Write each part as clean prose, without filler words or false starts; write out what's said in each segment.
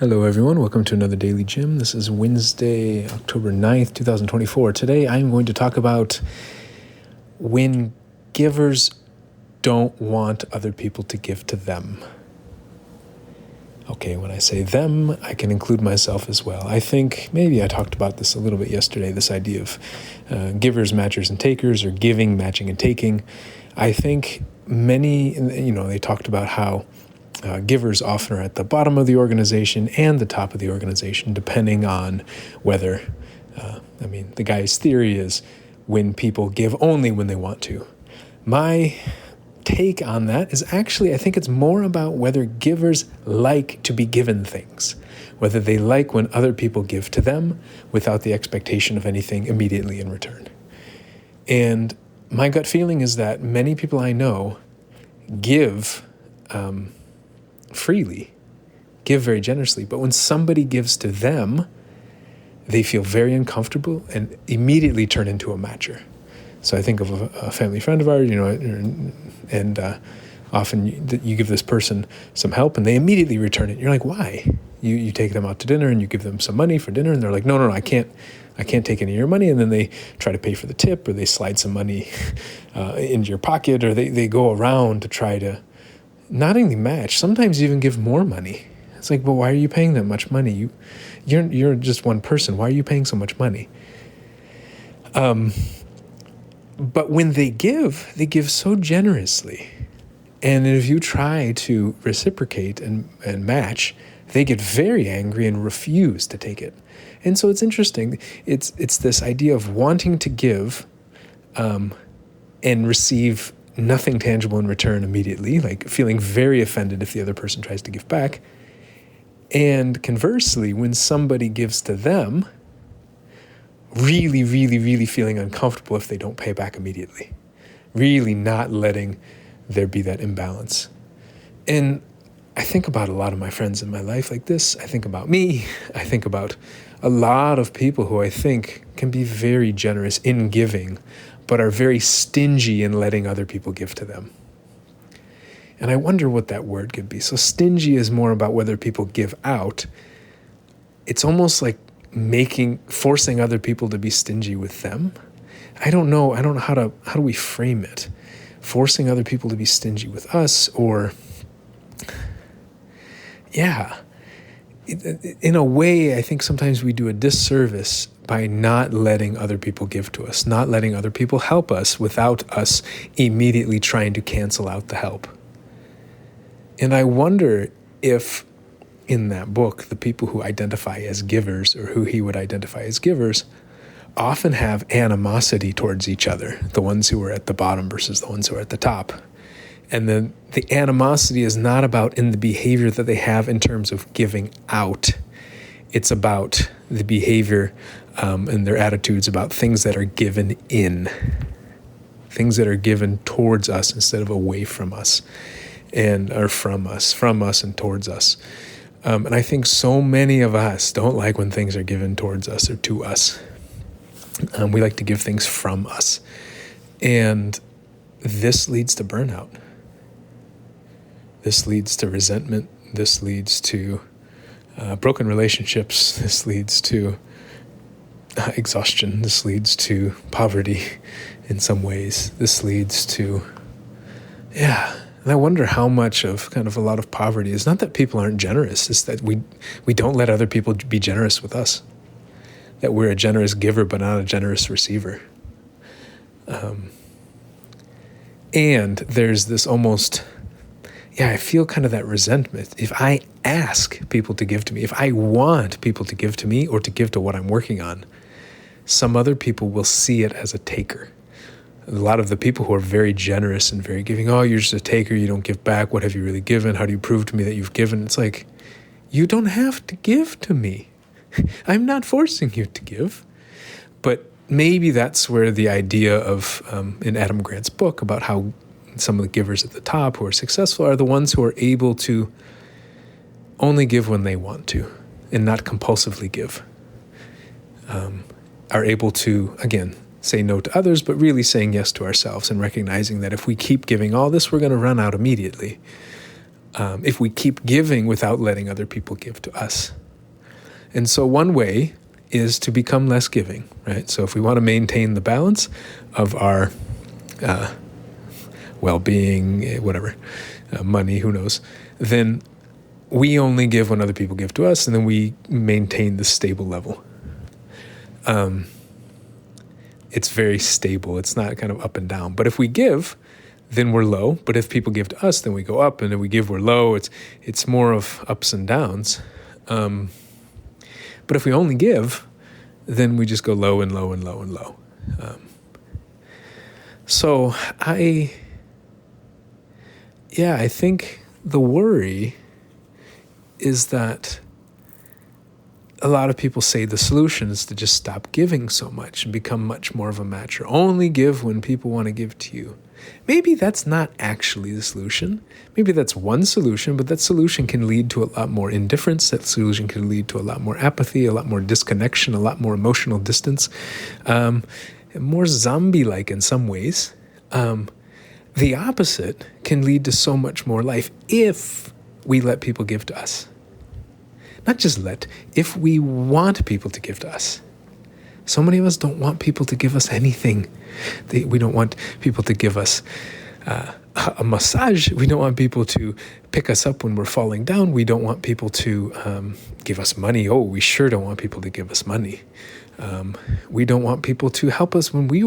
Hello everyone, welcome to another Daily Gym. This is Wednesday, October 9th, 2024. Today I'm going to talk about when givers don't want other people to give to them. Okay, when I say them, I can include myself as well. I think maybe I talked about this a little bit yesterday, this idea of givers, matchers, and takers, or giving, matching, and taking. I think many, they talked about how givers often are at the bottom of the organization and the top of the organization, depending on whether, the guy's theory is when people give only when they want to. My take on that is actually, I think it's more about whether givers like to be given things, whether they like when other people give to them without the expectation of anything immediately in return. And my gut feeling is that many people I know give freely, give very generously, but when somebody gives to them, they feel very uncomfortable and immediately turn into a matcher. So I think of a family friend of ours, and often you give this person some help and they immediately return it. You're like, why? You take them out to dinner and you give them some money for dinner and they're like, no, I can't take any of your money. And then they try to pay for the tip, or they slide some money into your pocket, or they go around to try to not only match, sometimes even give more money. It's like, but why are you paying that much money? You're just one person. Why are you paying so much money? But when they give so generously. And if you try to reciprocate and match, they get very angry and refuse to take it. And so it's interesting. It's this idea of wanting to give and receive nothing tangible in return immediately, like feeling very offended if the other person tries to give back. And conversely, when somebody gives to them, really, really, really feeling uncomfortable if they don't pay back immediately. Really not letting there be that imbalance. And I think about a lot of my friends in my life like this. I think about me. I think about a lot of people who I think can be very generous in giving, but are very stingy in letting other people give to them. And I wonder what that word could be. So stingy is more about whether people give out. It's almost like forcing other people to be stingy with them. I don't know how do we frame it? Forcing other people to be stingy with us, or in a way, I think sometimes we do a disservice by not letting other people give to us, not letting other people help us without us immediately trying to cancel out the help. And I wonder if in that book, the people who identify as givers, or who he would identify as givers, often have animosity towards each other, the ones who are at the bottom versus the ones who are at the top. And then the animosity is not about in the behavior that they have in terms of giving out. It's about the behavior and their attitudes about things that are given in, things that are given towards us instead of away from us, or from us and towards us. And I think so many of us don't like when things are given towards us or to us. We like to give things from us. And this leads to burnout. This leads to resentment. This leads to broken relationships. This leads to exhaustion. This leads to poverty in some ways. This leads to, And I wonder how much of kind of a lot of poverty is not that people aren't generous, it's that we don't let other people be generous with us. That we're a generous giver but not a generous receiver. And there's this almost, I feel kind of that resentment. If I ask people to give to me, if I want people to give to me or to give to what I'm working on, some other people will see it as a taker. A lot of the people who are very generous and very giving, oh, you're just a taker, you don't give back, what have you really given? How do you prove to me that you've given? It's like, you don't have to give to me. I'm not forcing you to give. But maybe that's where the idea of, in Adam Grant's book, about how some of the givers at the top who are successful are the ones who are able to only give when they want to and not compulsively give, are able to, again, say no to others, but really saying yes to ourselves and recognizing that if we keep giving all this, we're going to run out immediately. if we keep giving without letting other people give to us. And so one way is to become less giving, right? So if we want to maintain the balance of our well-being, whatever, money, who knows, then we only give when other people give to us, and then we maintain the stable level. It's very stable. It's not kind of up and down. But if we give, then we're low. But if people give to us, then we go up. And if we give, we're low. It's more of ups and downs. But if we only give, then we just go low and low and low and low. So I think the worry is that a lot of people say the solution is to just stop giving so much and become much more of a matcher. Only give when people want to give to you. Maybe that's not actually the solution. Maybe that's one solution, but that solution can lead to a lot more indifference. That solution can lead to a lot more apathy, a lot more disconnection, a lot more emotional distance, more zombie-like in some ways. The opposite can lead to so much more life if we let people give to us. Not just if we want people to give to us. So many of us don't want people to give us anything. We don't want people to give us a massage. We don't want people to pick us up when we're falling down. We don't want people to give us money. Oh, we sure don't want people to give us money. We don't want people to help us when we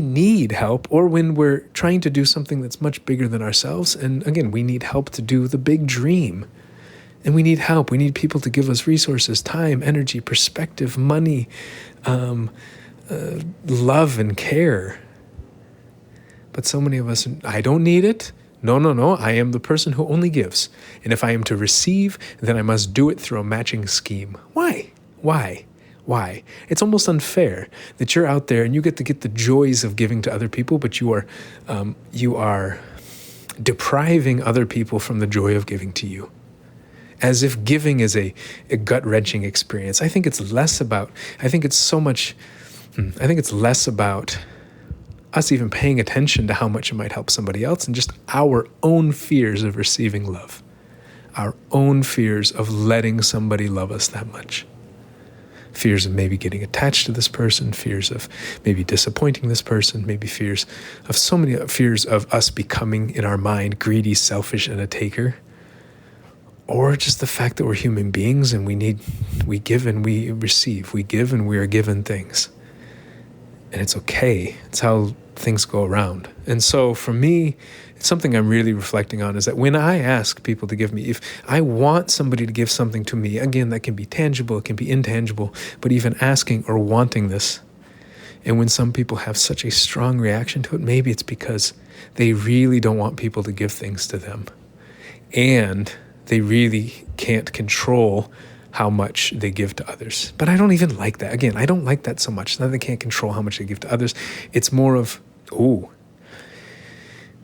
need help, or when we're trying to do something that's much bigger than ourselves. And again, we need help to do the big dream. And we need help. We need people to give us resources, time, energy, perspective, money, love and care. But so many of us, I don't need it. No. I am the person who only gives. And if I am to receive, then I must do it through a matching scheme. Why? It's almost unfair that you're out there and you get to get the joys of giving to other people, but you are depriving other people from the joy of giving to you. As if giving is a gut-wrenching experience. I think it's less about us even paying attention to how much it might help somebody else, and just our own fears of receiving love. Our own fears of letting somebody love us that much. Fears of maybe getting attached to this person, fears of maybe disappointing this person, maybe fears of us becoming, in our mind, greedy, selfish, and a taker. Or just the fact that we're human beings and we give and we receive. We give and we are given things. And it's okay. It's how things go around. And so for me, it's something I'm really reflecting on, is that when I ask people to give me, if I want somebody to give something to me, again, that can be tangible, it can be intangible, but even asking or wanting this, and when some people have such a strong reaction to it, maybe it's because they really don't want people to give things to them. And they really can't control how much they give to others. But I don't even like that. Again, I don't like that so much. Now they can't control how much they give to others. It's more of,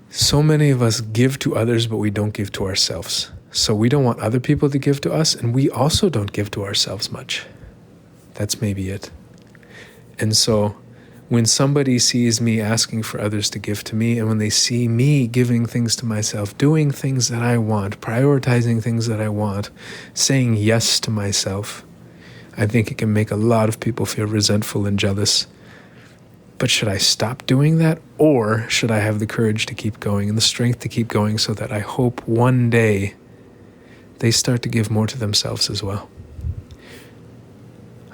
so many of us give to others, but we don't give to ourselves. So we don't want other people to give to us, and we also don't give to ourselves much. That's maybe it. And so when somebody sees me asking for others to give to me, and when they see me giving things to myself, doing things that I want, prioritizing things that I want, saying yes to myself, I think it can make a lot of people feel resentful and jealous. But should I stop doing that, or should I have the courage to keep going and the strength to keep going, so that I hope one day they start to give more to themselves as well?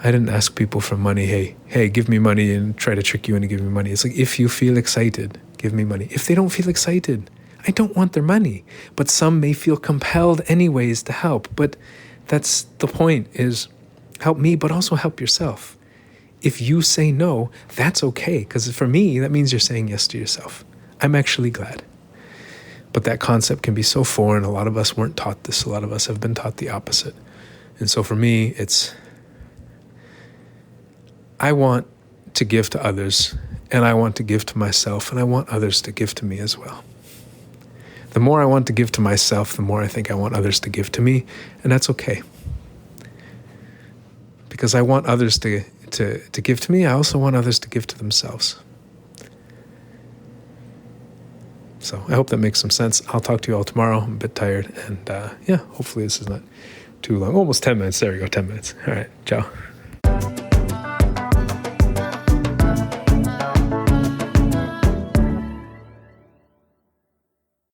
I didn't ask people for money. Hey, give me money, and try to trick you into giving me money. It's like, if you feel excited, give me money. If they don't feel excited, I don't want their money. But some may feel compelled anyways to help. But that's the point, is help me, but also help yourself. If you say no, that's okay. Because for me, that means you're saying yes to yourself. I'm actually glad. But that concept can be so foreign. A lot of us weren't taught this. A lot of us have been taught the opposite. And so for me, I want to give to others, and I want to give to myself, and I want others to give to me as well. The more I want to give to myself, the more I think I want others to give to me, and that's okay. Because I want others to give to me, I also want others to give to themselves. So I hope that makes some sense. I'll talk to you all tomorrow. I'm a bit tired. And yeah, hopefully this is not too long. Almost 10 minutes. There we go, 10 minutes. All right, ciao.